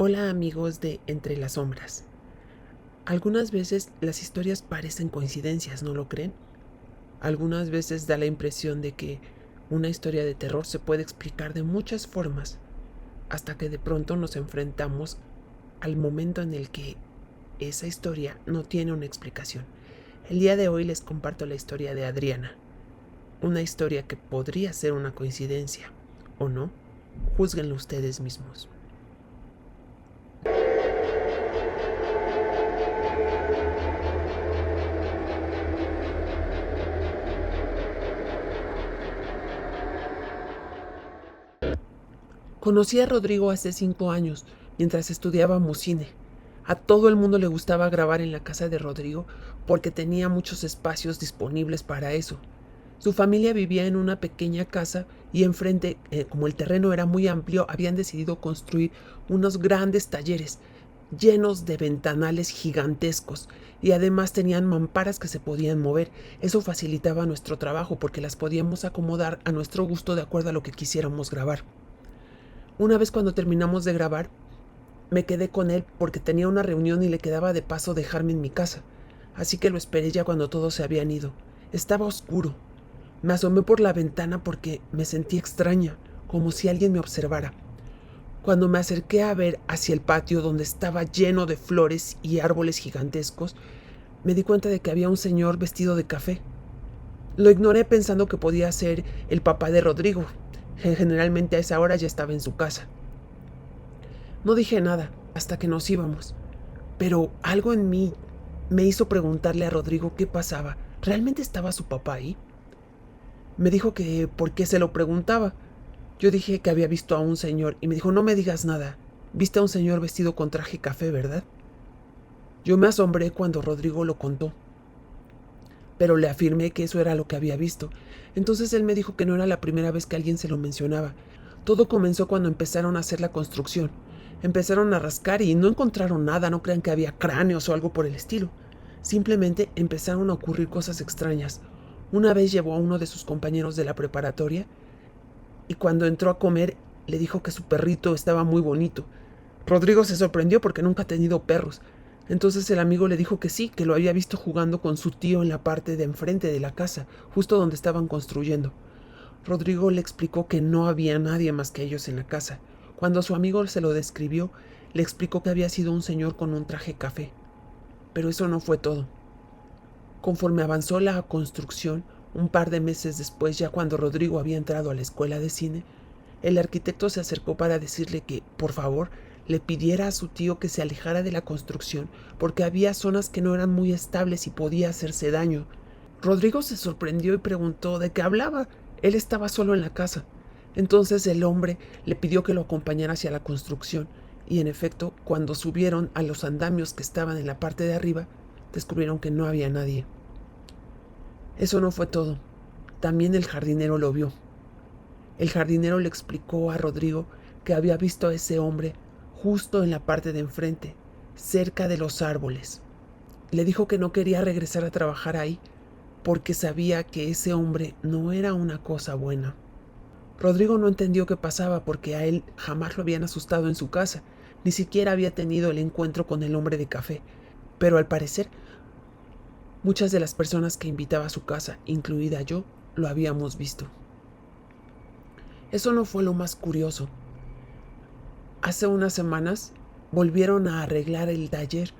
Hola amigos de Entre las Sombras. Algunas veces las historias parecen coincidencias, ¿no lo creen? Algunas veces da la impresión de que una historia de terror se puede explicar de muchas formas, hasta que de pronto nos enfrentamos al momento en el que esa historia no tiene una explicación. El día de hoy les comparto la historia de Adriana, una historia que podría ser una coincidencia, ¿o no? Júzguenlo ustedes mismos. Conocí a Rodrigo hace 5 años, mientras estudiábamos cine. A todo el mundo le gustaba grabar en la casa de Rodrigo porque tenía muchos espacios disponibles para eso. Su familia vivía en una pequeña casa y enfrente, como el terreno era muy amplio, habían decidido construir unos grandes talleres llenos de ventanales gigantescos y además tenían mamparas que se podían mover. Eso facilitaba nuestro trabajo porque las podíamos acomodar a nuestro gusto de acuerdo a lo que quisiéramos grabar. Una vez cuando terminamos de grabar, me quedé con él porque tenía una reunión y le quedaba de paso dejarme en mi casa. Así que lo esperé ya cuando todos se habían ido. Estaba oscuro. Me asomé por la ventana porque me sentí extraña, como si alguien me observara. Cuando me acerqué a ver hacia el patio donde estaba lleno de flores y árboles gigantescos, me di cuenta de que había un señor vestido de café. Lo ignoré pensando que podía ser el papá de Rodrigo. Generalmente a esa hora ya estaba en su casa. No dije nada hasta que nos íbamos, pero algo en mí me hizo preguntarle a Rodrigo qué pasaba. ¿Realmente estaba su papá ahí? Me dijo que por qué se lo preguntaba. Yo dije que había visto a un señor y me dijo, no me digas nada. Viste a un señor vestido con traje café, ¿verdad? Yo me asombré cuando Rodrigo lo contó, pero le afirmé que eso era lo que había visto. Entonces él me dijo que no era la primera vez que alguien se lo mencionaba. Todo comenzó cuando empezaron a hacer la construcción. Empezaron a rascar y no encontraron nada, no crean que había cráneos o algo por el estilo. Simplemente empezaron a ocurrir cosas extrañas. Una vez llevó a uno de sus compañeros de la preparatoria y cuando entró a comer le dijo que su perrito estaba muy bonito. Rodrigo se sorprendió porque nunca ha tenido perros. Entonces el amigo le dijo que sí, que lo había visto jugando con su tío en la parte de enfrente de la casa, justo donde estaban construyendo. Rodrigo le explicó que no había nadie más que ellos en la casa. Cuando su amigo se lo describió, le explicó que había sido un señor con un traje café. Pero eso no fue todo. Conforme avanzó la construcción, un par de meses después, ya cuando Rodrigo había entrado a la escuela de cine, el arquitecto se acercó para decirle que, por favor, le pidiera a su tío que se alejara de la construcción porque había zonas que no eran muy estables y podía hacerse daño. Rodrigo se sorprendió y preguntó de qué hablaba. Él estaba solo en la casa. Entonces el hombre le pidió que lo acompañara hacia la construcción y en efecto, cuando subieron a los andamios que estaban en la parte de arriba, descubrieron que no había nadie. Eso no fue todo. También el jardinero lo vio. El jardinero le explicó a Rodrigo que había visto a ese hombre justo en la parte de enfrente, cerca de los árboles. Le dijo que no quería regresar a trabajar ahí porque sabía que ese hombre no era una cosa buena. Rodrigo no entendió qué pasaba porque a él jamás lo habían asustado en su casa, ni siquiera había tenido el encuentro con el hombre de café, pero al parecer muchas de las personas que invitaba a su casa, incluida yo, lo habíamos visto. Eso no fue lo más curioso. Hace unas semanas volvieron a arreglar el taller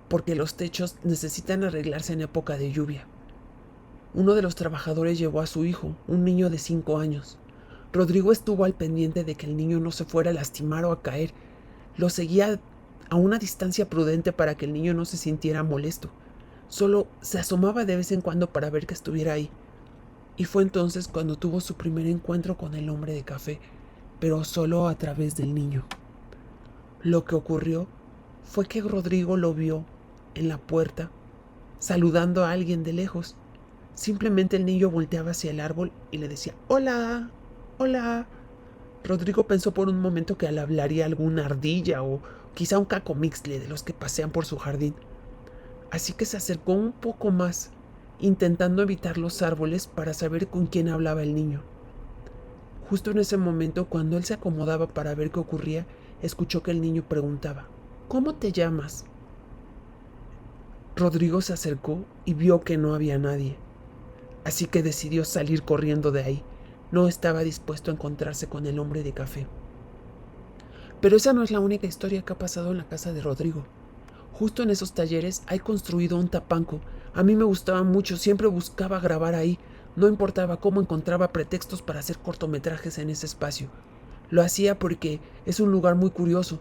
porque los techos necesitan arreglarse en época de lluvia. Uno de los trabajadores llevó a su hijo, un niño de 5 años. Rodrigo estuvo al pendiente de que el niño no se fuera a lastimar o a caer. Lo seguía a una distancia prudente para que el niño no se sintiera molesto. Solo se asomaba de vez en cuando para ver que estuviera ahí. Y fue entonces cuando tuvo su primer encuentro con el hombre de café, pero solo a través del niño. Lo que ocurrió fue que Rodrigo lo vio en la puerta, saludando a alguien de lejos. Simplemente el niño volteaba hacia el árbol y le decía, ¡Hola! ¡Hola! Rodrigo pensó por un momento que le hablaría alguna ardilla o quizá un cacomixtle de los que pasean por su jardín. Así que se acercó un poco más, intentando evitar los árboles para saber con quién hablaba el niño. Justo en ese momento, cuando él se acomodaba para ver qué ocurría, escuchó que el niño preguntaba: ¿Cómo te llamas? Rodrigo se acercó y vio que no había nadie, así que decidió salir corriendo de ahí. No estaba dispuesto a encontrarse con el hombre de café. Pero esa no es la única historia que ha pasado en la casa de Rodrigo. Justo en esos talleres hay construido un tapanco. A mí me gustaba mucho, siempre buscaba grabar ahí. No importaba cómo, encontraba pretextos para hacer cortometrajes en ese espacio. Lo hacía porque es un lugar muy curioso.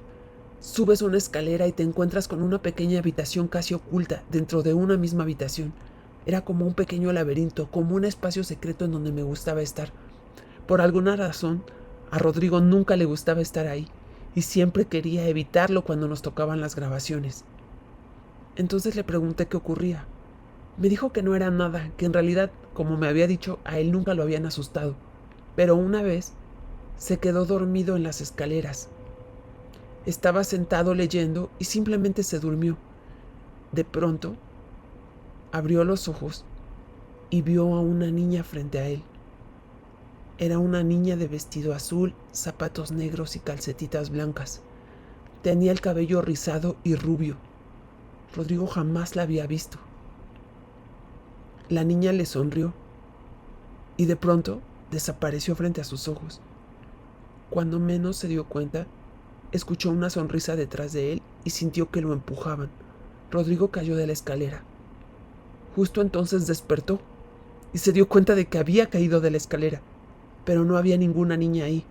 Subes una escalera y te encuentras con una pequeña habitación casi oculta dentro de una misma habitación. Era como un pequeño laberinto, como un espacio secreto en donde me gustaba estar. Por alguna razón, a Rodrigo nunca le gustaba estar ahí y siempre quería evitarlo cuando nos tocaban las grabaciones. Entonces le pregunté qué ocurría. Me dijo que no era nada, que en realidad, como me había dicho, a él nunca lo habían asustado. Pero una vez se quedó dormido en las escaleras. Estaba sentado leyendo y simplemente se durmió. De pronto, abrió los ojos y vio a una niña frente a él. Era una niña de vestido azul, zapatos negros y calcetitas blancas. Tenía el cabello rizado y rubio. Rodrigo jamás la había visto. La niña le sonrió y de pronto desapareció frente a sus ojos. Cuando menos se dio cuenta, escuchó una sonrisa detrás de él y sintió que lo empujaban. Rodrigo cayó de la escalera. Justo entonces despertó y se dio cuenta de que había caído de la escalera, pero no había ninguna niña ahí.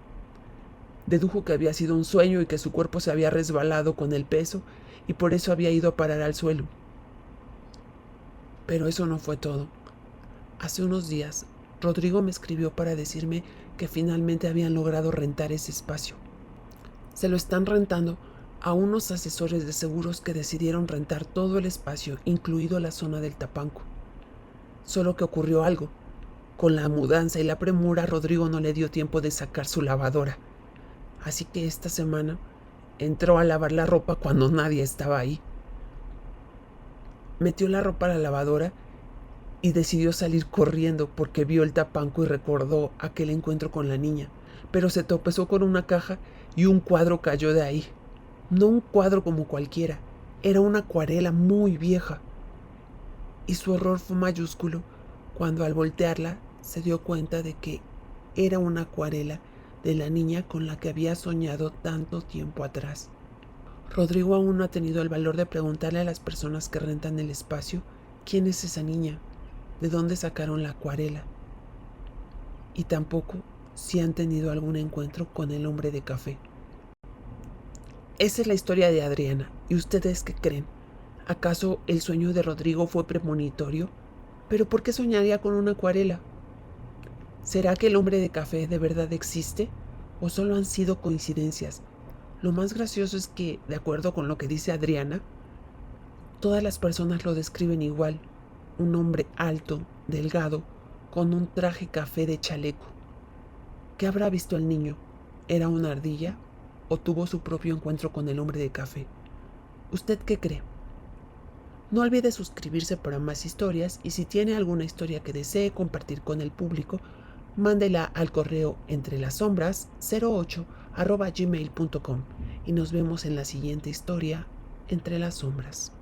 Dedujo que había sido un sueño y que su cuerpo se había resbalado con el peso y por eso había ido a parar al suelo. Pero eso no fue todo. Hace unos días, Rodrigo me escribió para decirme que finalmente habían logrado rentar ese espacio. Se lo están rentando a unos asesores de seguros que decidieron rentar todo el espacio, incluido la zona del tapanco. Solo que ocurrió algo. Con la mudanza y la premura, Rodrigo no le dio tiempo de sacar su lavadora. Así que esta semana entró a lavar la ropa cuando nadie estaba ahí. Metió la ropa a la lavadora y decidió salir corriendo porque vio el tapanco y recordó aquel encuentro con la niña. Pero se tropezó con una caja y un cuadro cayó de ahí. No un cuadro como cualquiera, era una acuarela muy vieja. Y su horror fue mayúsculo cuando al voltearla se dio cuenta de que era una acuarela de la niña con la que había soñado tanto tiempo atrás. Rodrigo aún no ha tenido el valor de preguntarle a las personas que rentan el espacio quién es esa niña, de dónde sacaron la acuarela, y tampoco si han tenido algún encuentro con el hombre de café. Esa es la historia de Adriana. ¿Y ustedes qué creen? ¿Acaso el sueño de Rodrigo fue premonitorio? ¿Pero por qué soñaría con una acuarela? ¿Será que el hombre de café de verdad existe? ¿O solo han sido coincidencias? Lo más gracioso es que, de acuerdo con lo que dice Adriana, todas las personas lo describen igual. Un hombre alto, delgado, con un traje café de chaleco. ¿Qué habrá visto el niño? ¿Era una ardilla? ¿O tuvo su propio encuentro con el hombre de café? ¿Usted qué cree? No olvide suscribirse para más historias y si tiene alguna historia que desee compartir con el público, mándela al correo entrelassombras08@gmail.com y nos vemos en la siguiente historia, Entre las Sombras.